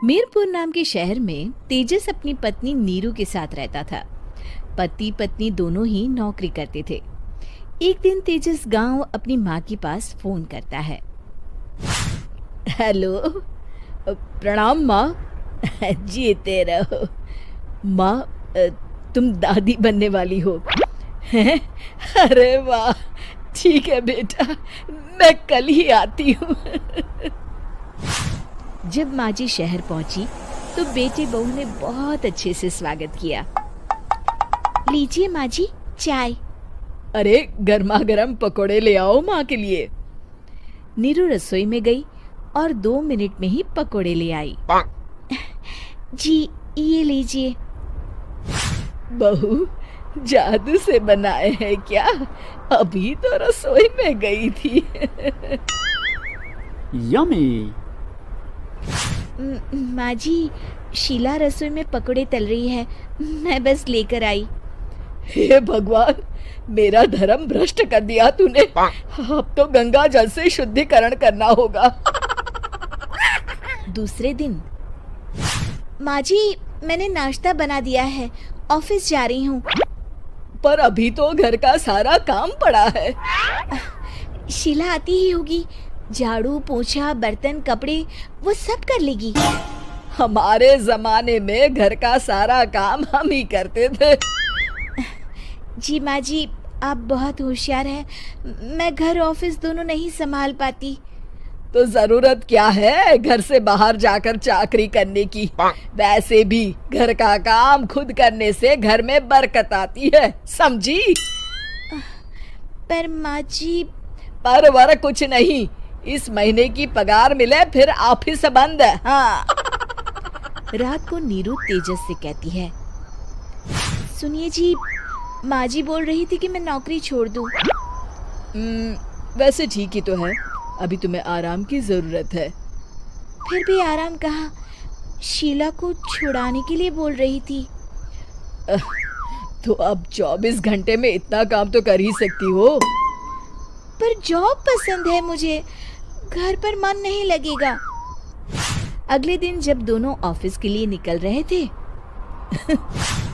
मीरपुर नाम के शहर में तेजस अपनी पत्नी नीरू के साथ रहता था। पति पत्नी दोनों ही नौकरी करते थे। एक दिन तेजस गांव अपनी माँ के पास फोन करता है। हेलो, प्रणाम माँ। जीते रहो माँ, तुम दादी बनने वाली हो हैं? अरे वाह, ठीक है बेटा, मैं कल ही आती हूँ। जब माँ जी शहर पहुंची तो बेटे बहू ने बहुत अच्छे से स्वागत किया। लीजिए माँ जी, चाय। अरे गर्मा गर्म पकोड़े ले आओ माँ के लिए। नीरू रसोई में गई और 2 मिनट में ही पकोड़े ले आई। जी ये लीजिए। बहू, जादू से बनाए हैं क्या? अभी तो रसोई में गई थी। यम्मी। माँ जी, शीला रसोई में पकोड़े तल रही है, मैं बस लेकर आई। हे भगवान, मेरा धर्म भ्रष्ट कर दिया तूने। अब तो गंगा जल से शुद्धिकरण करना होगा। दूसरे दिन, माँ जी मैंने नाश्ता बना दिया है, ऑफिस जा रही हूँ। पर अभी तो घर का सारा काम पड़ा है। शीला आती ही होगी, झाड़ू पोछा बर्तन कपड़े वो सब कर लेगी। हमारे जमाने में घर का सारा काम हम ही करते थे। जी माँ जी, आप बहुत होशियार हैं, मैं घर ऑफिस दोनों नहीं संभाल पाती। तो जरूरत क्या है घर से बाहर जाकर चाकरी करने की? वैसे भी घर का काम खुद करने से घर में बरकत आती है, समझी? पर माँ जी। पर वर कुछ नहीं, इस महीने की पगार मिले फिर ऑफिस बंद। हाँ। रात को नीरू तेजस से कहती है, सुनिए जी, माँ जी बोल रही थी कि मैं नौकरी छोड़ दूं। वैसे ठीक ही तो है, अभी तुम्हें आराम की जरूरत है। फिर भी आराम कहाँ, शीला को छुड़ाने के लिए बोल रही थी। तो अब 24 घंटे में इतना काम तो कर ही सकती हो। पर जॉब पसंद है मुझे, घर पर मन नहीं लगेगा। अगले दिन जब दोनों ऑफिस के लिए निकल रहे थे,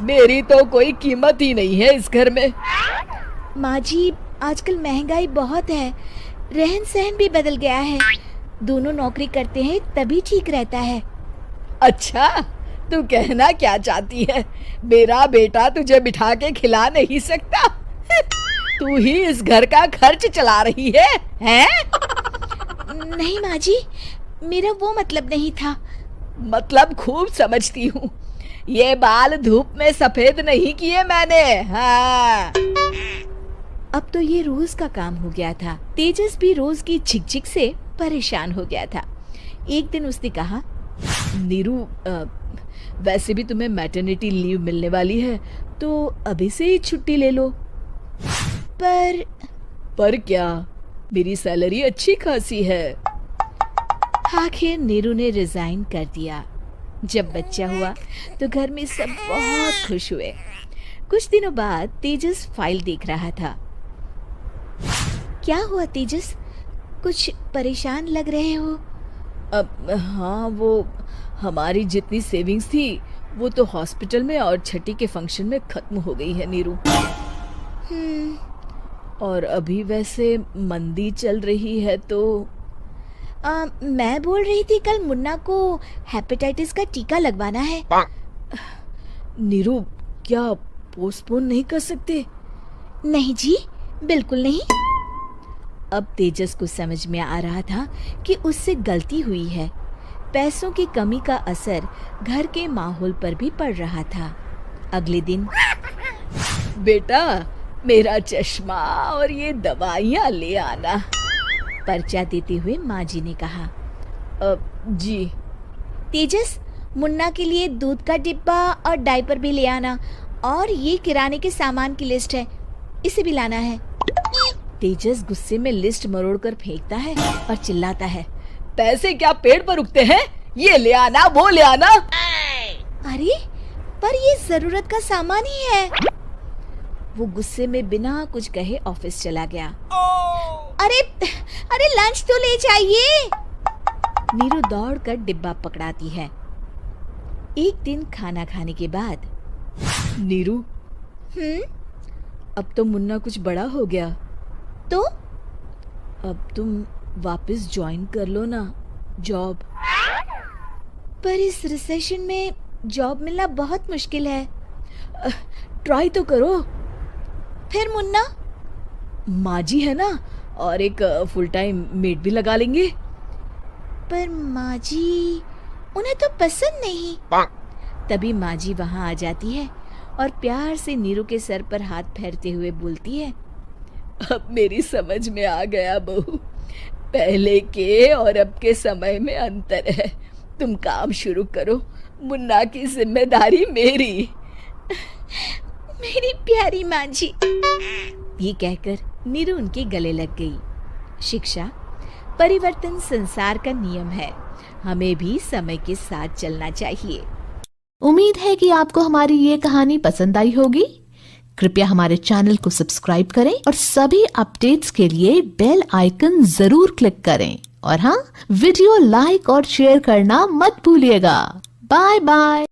मेरी तो कोई कीमत ही नहीं है इस घर में। माँ जी, आजकल महंगाई बहुत है, रहन सहन भी बदल गया है, दोनों नौकरी करते हैं तभी ठीक रहता है। अच्छा, तू कहना क्या चाहती है? मेरा बेटा तुझे बिठा के खिला नहीं सकता? तू ही इस घर का खर्च चला रही है, हैं? नहीं माँ जी, मेरा वो मतलब नहीं था। मतलब खूब समझती हूँ, ये बाल धूप में सफेद नहीं किए मैंने। हाँ। अब तो ये रोज का काम हो गया था। तेजस भी रोज की झिकझिक से परेशान हो गया था। एक दिन उसने कहा, नीरू, वैसे भी तुम्हें मैटरनिटी लीव मिलने वाली है, तो अभी से ही छुट्टी ले लो। पर क्या, मेरी सैलरी अच्छी खासी है। आखिर नीरू ने रिजाइन कर दिया। जब बच्चा हुआ तो घर में सब बहुत खुश हुए। कुछ दिनों बाद तेजस फाइल देख रहा था। क्या हुआ तेजस, कुछ परेशान लग रहे हो? हाँ, वो हमारी जितनी सेविंग्स थी वो तो हॉस्पिटल में और छठी के फंक्शन में खत्म हो गई है नीरू। और अभी वैसे मंदी चल रही है तो मैं बोल रही थी कल मुन्ना को हेपेटाइटिस का टीका लगवाना है। नीरू, क्या पोस्टपोन नहीं कर सकते? नहीं जी, बिल्कुल नहीं। अब तेजस को समझ में आ रहा था कि उससे गलती हुई है। पैसों की कमी का असर घर के माहौल पर भी पड़ रहा था। अगले दिन, बेटा मेरा चश्मा और ये दवाइयाँ ले आना, पर्चा देते हुए माँ जी ने कहा। जी। तेजस, मुन्ना के लिए दूध का डिब्बा और डायपर भी ले आना, और ये किराने के सामान की लिस्ट है, इसे भी लाना है। तेजस गुस्से में लिस्ट मरोड़कर फेंकता है और चिल्लाता है, पैसे क्या पेड़ पर उगते हैं? ये ले आना, वो ले आना। अरे पर ये जरूरत का सामान ही है। वो गुस्से में बिना कुछ कहे ऑफिस चला गया। अरे लंच तो ले जाइए। नीरू दौड़कर डिब्बा पकड़ाती है एक दिन खाना खाने के बाद, नीरू, अब तो मुन्ना कुछ बड़ा हो गया, तो अब तुम वापस ज्वाइन कर लो ना जॉब। पर इस रिसेशन में जॉब मिलना बहुत मुश्किल है। ट्राई तो करो। फिर मुन्ना? माँ जी है ना, और एक फुल टाइम मेड भी लगा लेंगे। पर माँ जी, उन्हें तो पसंद नहीं। तभी माँ जी वहाँ आ जाती है और प्यार से नीरू के सर पर हाथ फेरते हुए बोलती है, अब मेरी समझ में आ गया बहू, पहले के और अब के समय में अंतर है। तुम काम शुरू करो, मुन्ना की जिम्मेदारी मेरी। मेरी प्यारी माँ जी। ये कहकर नीरू उनके गले लग गई। शिक्षा, परिवर्तन संसार का नियम है, हमें भी समय के साथ चलना चाहिए। उम्मीद है कि आपको हमारी ये कहानी पसंद आई होगी। कृपया हमारे चैनल को सब्सक्राइब करें और सभी अपडेट्स के लिए बेल आइकन जरूर क्लिक करें। और हाँ, वीडियो लाइक और शेयर करना मत भूलिएगा। Bye bye.